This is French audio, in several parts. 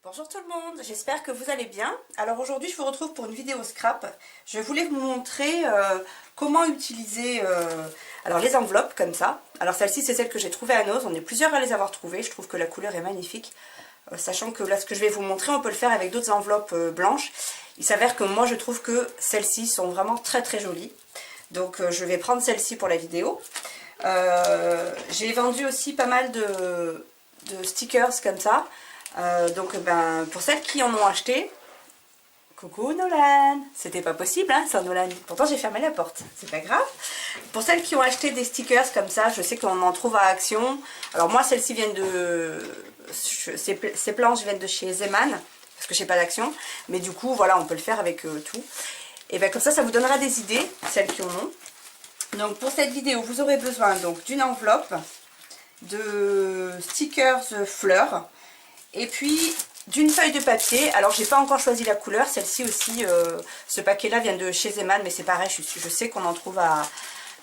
Bonjour tout le monde, j'espère que vous allez bien. Alors aujourd'hui je vous retrouve pour une vidéo scrap. Je voulais vous montrer comment utiliser alors les enveloppes comme ça. Alors celle-ci c'est celle que j'ai trouvée à Noz, on est plusieurs à les avoir trouvées, je trouve que la couleur est magnifique. Sachant que là ce que je vais vous montrer, on peut le faire avec d'autres enveloppes blanches. Il s'avère que moi je trouve que celles-ci sont vraiment très très jolies. Donc je vais prendre celle-ci pour la vidéo. J'ai vendu aussi pas mal de stickers comme ça. Donc pour celles qui en ont acheté, coucou Nolan, c'était pas possible hein, sans Nolan, pourtant j'ai fermé la porte, c'est pas grave. Pour celles qui ont acheté des stickers comme ça, je sais qu'on en trouve à Action. Alors moi celles-ci viennent de, ces planches viennent de chez Zeman, parce que j'ai pas d'Action, mais du coup voilà on peut le faire avec tout. Et bien comme ça vous donnera des idées, celles qui en ont. Donc pour cette vidéo vous aurez besoin donc d'une enveloppe, de stickers fleurs, et puis d'une feuille de papier. Alors j'ai pas encore choisi la couleur, celle-ci aussi, ce paquet là vient de chez Zeman, mais c'est pareil, je sais qu'on en trouve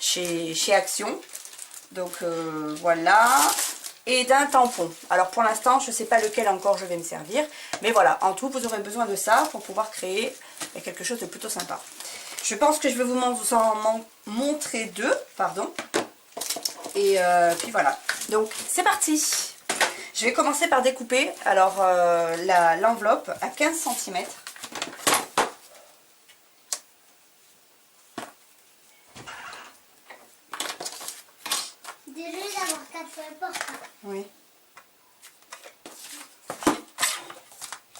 chez Action. Donc voilà, et d'un tampon. Alors pour l'instant je sais pas lequel encore je vais me servir, mais voilà, en tout vous aurez besoin de ça pour pouvoir créer quelque chose de plutôt sympa. Je pense que je vais vous en montrer deux, pardon, et puis voilà, donc c'est parti. Je vais commencer par découper alors l'enveloppe à 15 cm. Désolée d'avoir 4 fois le porte. Oui.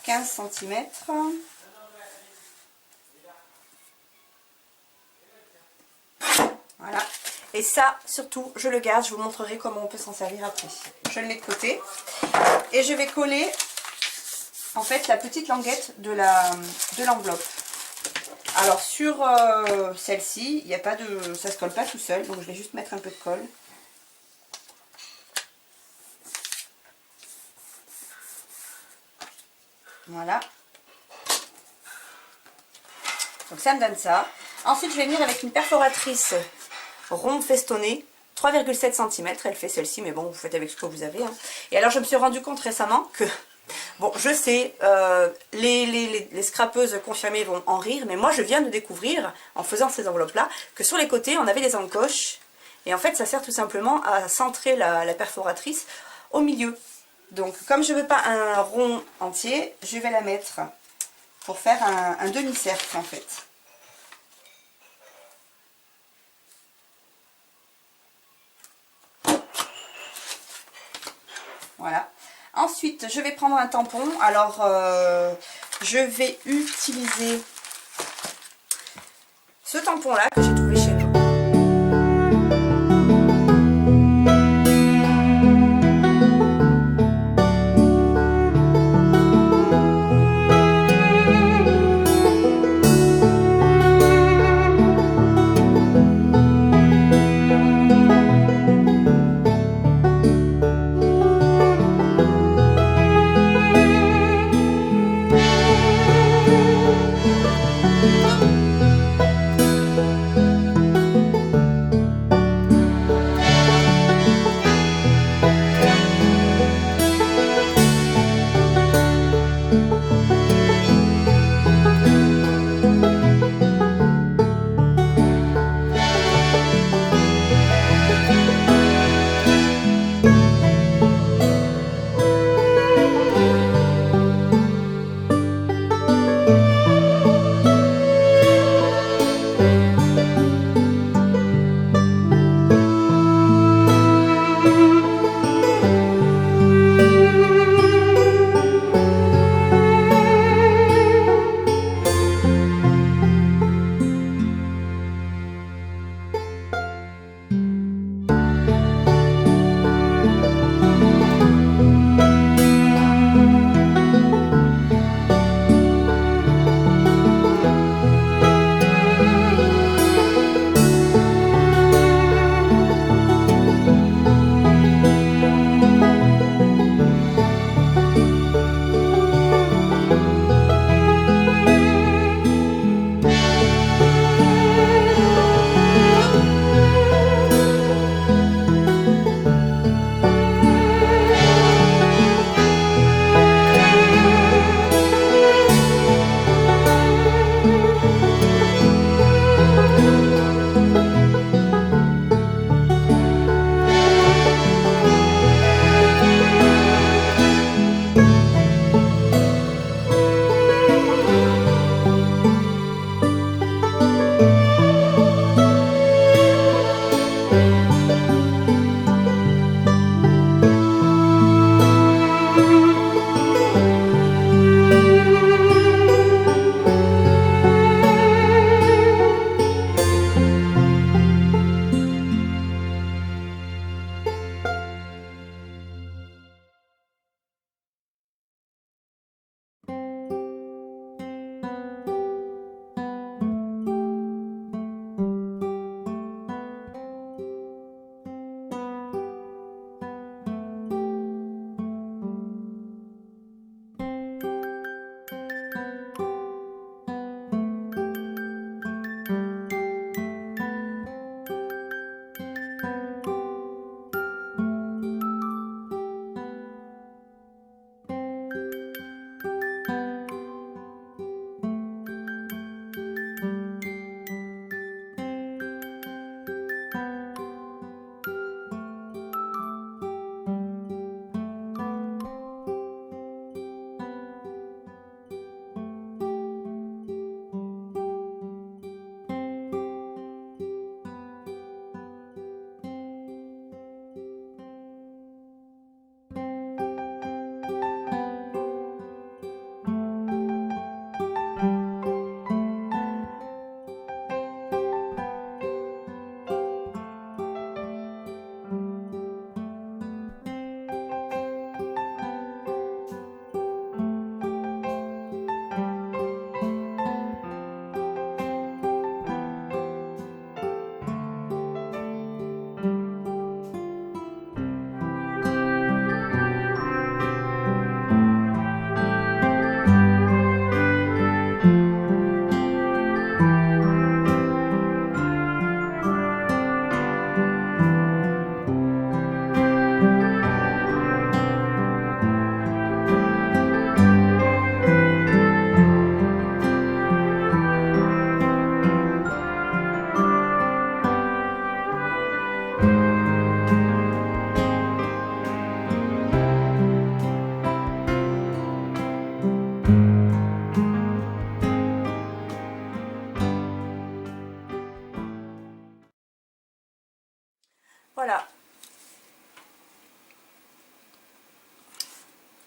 15 cm. Voilà. Et ça, surtout, je le garde. Je vous montrerai comment on peut s'en servir après. Je le mets de côté. Et je vais coller, en fait, la petite languette de l'enveloppe. Alors, sur celle-ci, il n'y a pas de... ça se colle pas tout seul. Donc, je vais juste mettre un peu de colle. Voilà. Donc, ça me donne ça. Ensuite, je vais venir avec une perforatrice ronde festonnée, 3,7 cm, elle fait celle-ci, mais bon, vous faites avec ce que vous avez. Hein. Et alors, je me suis rendu compte récemment que, bon, je sais, les scrapeuses confirmées vont en rire, mais moi, je viens de découvrir, en faisant ces enveloppes-là, que sur les côtés, on avait des encoches, et en fait, ça sert tout simplement à centrer la perforatrice au milieu. Donc, comme je ne veux pas un rond entier, je vais la mettre pour faire un demi-cercle, en fait. Voilà. Ensuite, je vais prendre un tampon. Alors, je vais utiliser ce tampon-là que j'ai trouvé chez nous.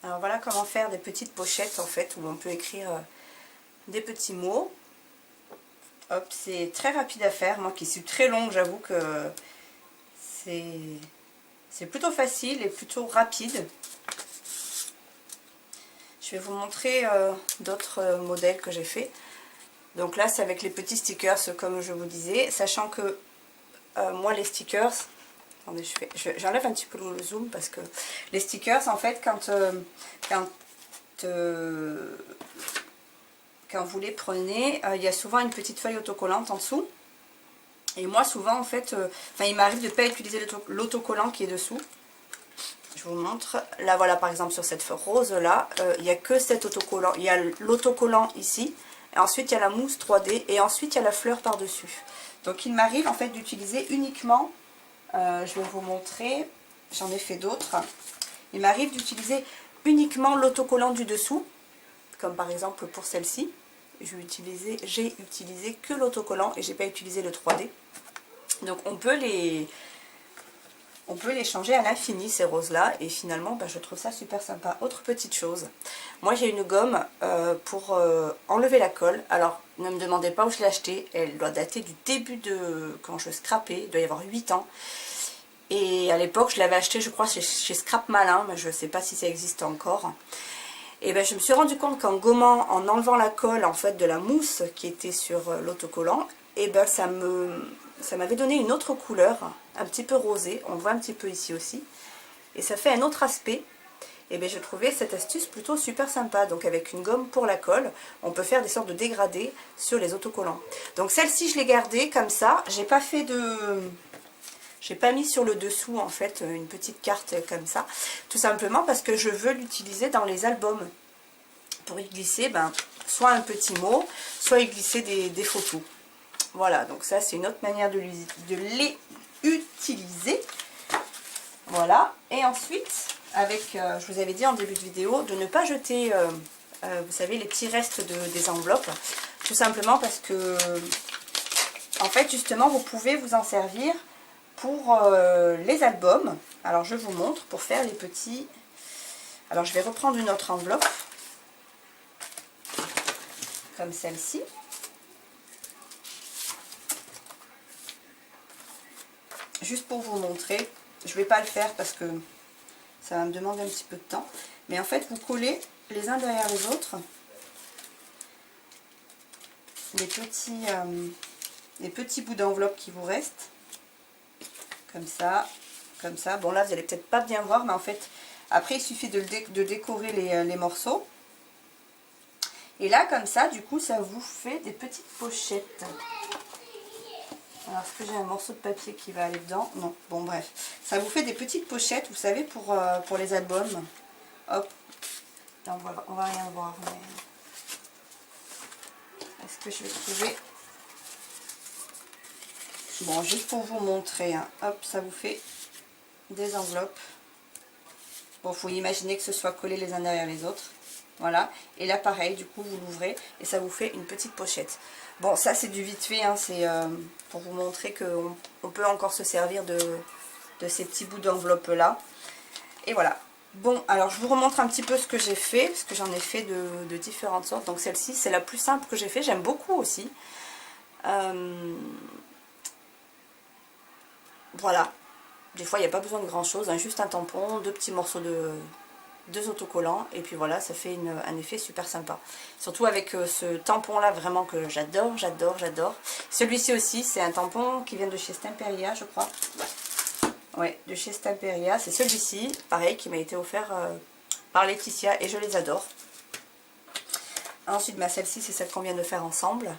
Alors voilà comment faire des petites pochettes en fait, où on peut écrire des petits mots. Hop, c'est très rapide à faire. Moi qui suis très longue, j'avoue que c'est plutôt facile et plutôt rapide. Je vais vous montrer d'autres modèles que j'ai fait. Donc là, c'est avec les petits stickers, comme je vous disais. Sachant que moi, les stickers... Attendez, j'enlève un petit peu le zoom parce que les stickers, en fait, quand vous les prenez, il y a souvent une petite feuille autocollante en dessous. Et moi, souvent, en fait, il m'arrive de ne pas utiliser l'autocollant qui est dessous. Je vous montre. Là, voilà, par exemple, sur cette rose-là, il n'y a que cet autocollant. Il y a l'autocollant ici. Et ensuite, il y a la mousse 3D. Et ensuite, il y a la fleur par-dessus. Donc, il m'arrive, en fait, d'utiliser uniquement... je vais vous montrer. J'en ai fait d'autres. Il m'arrive d'utiliser uniquement l'autocollant du dessous. Comme par exemple pour celle-ci. J'ai utilisé que l'autocollant et j'ai pas utilisé le 3D. Donc, on peut les changer à l'infini ces roses là et finalement je trouve ça super sympa. Autre petite chose, moi j'ai une gomme pour enlever la colle. Alors ne me demandez pas où je l'ai achetée, elle doit dater du début de quand je scrapais, il doit y avoir 8 ans. Et à l'époque je l'avais achetée je crois chez Scrap Malin, mais je ne sais pas si ça existe encore. Et je me suis rendu compte qu'en gommant, en enlevant la colle en fait de la mousse qui était sur l'autocollant, et ça m'avait donné une autre couleur, un petit peu rosée, on le voit un petit peu ici aussi, et ça fait un autre aspect. Et je trouvais cette astuce plutôt super sympa. Donc avec une gomme pour la colle, on peut faire des sortes de dégradés sur les autocollants. Donc celle-ci je l'ai gardée comme ça, j'ai pas mis sur le dessous en fait une petite carte comme ça, tout simplement parce que je veux l'utiliser dans les albums pour y glisser soit un petit mot, soit y glisser des photos. Voilà, donc ça c'est une autre manière de les utiliser. Voilà, et ensuite avec, je vous avais dit en début de vidéo de ne pas jeter, vous savez, les petits restes des enveloppes, tout simplement parce que en fait justement vous pouvez vous en servir pour les albums. Alors je vous montre pour faire les petits. Alors je vais reprendre une autre enveloppe comme celle-ci. Juste pour vous montrer, je ne vais pas le faire parce que ça va me demander un petit peu de temps. Mais en fait, vous collez les uns derrière les autres les petits bouts d'enveloppe qui vous restent. Comme ça, comme ça. Bon là, vous n'allez peut-être pas bien voir, mais en fait, après, il suffit de décorer les morceaux. Et là, comme ça, du coup, ça vous fait des petites pochettes. Alors, est-ce que j'ai un morceau de papier qui va aller dedans? Non. Bon, bref. Ça vous fait des petites pochettes, vous savez, pour les albums. Hop. Là, on va rien voir. Mais... est-ce que je vais trouver... Bon, juste pour vous montrer. Hein. Hop, ça vous fait des enveloppes. Bon, il faut imaginer que ce soit collé les uns derrière les autres. Voilà. Et là, pareil, du coup, vous l'ouvrez et ça vous fait une petite pochette. Bon, ça, c'est du vite fait. Hein, c'est pour vous montrer qu'on peut encore se servir de ces petits bouts d'enveloppe-là. Et voilà. Bon, alors, je vous remontre un petit peu ce que j'ai fait, parce que j'en ai fait de différentes sortes. Donc, celle-ci, c'est la plus simple que j'ai fait. J'aime beaucoup aussi. Voilà. Des fois, il n'y a pas besoin de grand-chose. Hein, juste un tampon, deux petits morceaux deux autocollants et puis voilà, ça fait un effet super sympa, surtout avec ce tampon là vraiment que j'adore. Celui-ci aussi, c'est un tampon qui vient de chez Stamperia, je crois. Ouais, de chez Stamperia, c'est celui-ci, pareil, qui m'a été offert par Laetitia et je les adore. Ensuite, celle-ci, c'est celle qu'on vient de faire ensemble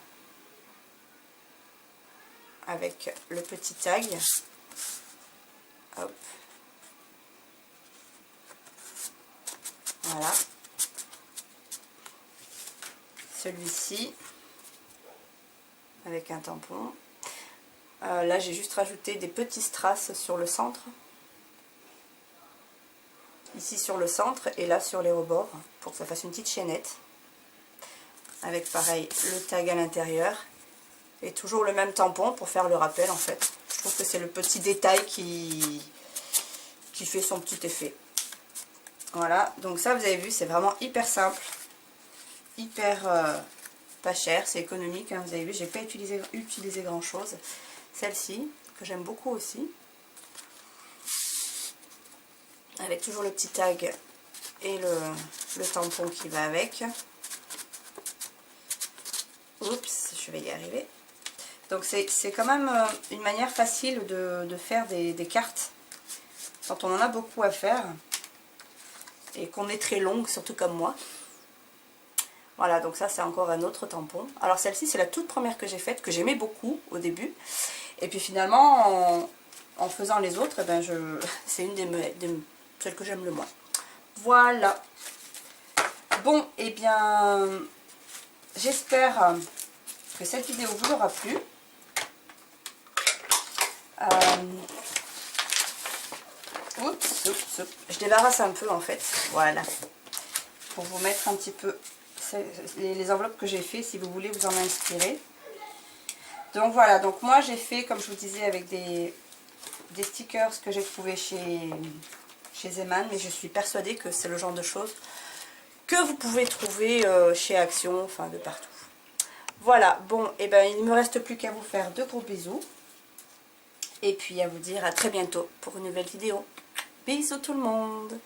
avec le petit tag. Hop. Voilà. Celui-ci avec un tampon. Là, j'ai juste rajouté des petits strass sur le centre. Ici sur le centre et là sur les rebords pour que ça fasse une petite chaînette. Avec pareil le tag à l'intérieur. Et toujours le même tampon pour faire le rappel en fait. Je trouve que c'est le petit détail qui fait son petit effet. Voilà, donc ça vous avez vu, c'est vraiment hyper simple, hyper pas cher, c'est économique, hein, vous avez vu, j'ai pas utilisé grand chose. Celle-ci, que j'aime beaucoup aussi, avec toujours le petit tag et le tampon qui va avec. Oups, je vais y arriver. Donc c'est quand même une manière facile de faire des cartes quand on en a beaucoup à faire et qu'on est très longue, surtout comme moi. Voilà, donc ça c'est encore un autre tampon. Alors celle-ci c'est la toute première que j'ai faite, que j'aimais beaucoup au début. Et puis finalement, en faisant les autres, eh ben c'est une des celles que j'aime le moins. Voilà. Bon, et bien, j'espère que cette vidéo vous aura plu. Oups, je débarrasse un peu en fait, voilà, pour vous mettre un petit peu les enveloppes que j'ai fait, si vous voulez vous en inspirer. Donc voilà, donc moi j'ai fait, comme je vous disais, avec des stickers que j'ai trouvé chez Zeman, mais je suis persuadée que c'est le genre de choses que vous pouvez trouver chez Action, enfin de partout. Voilà, bon, et ben il ne me reste plus qu'à vous faire de gros bisous. Et puis à vous dire à très bientôt pour une nouvelle vidéo. Bisous tout le monde!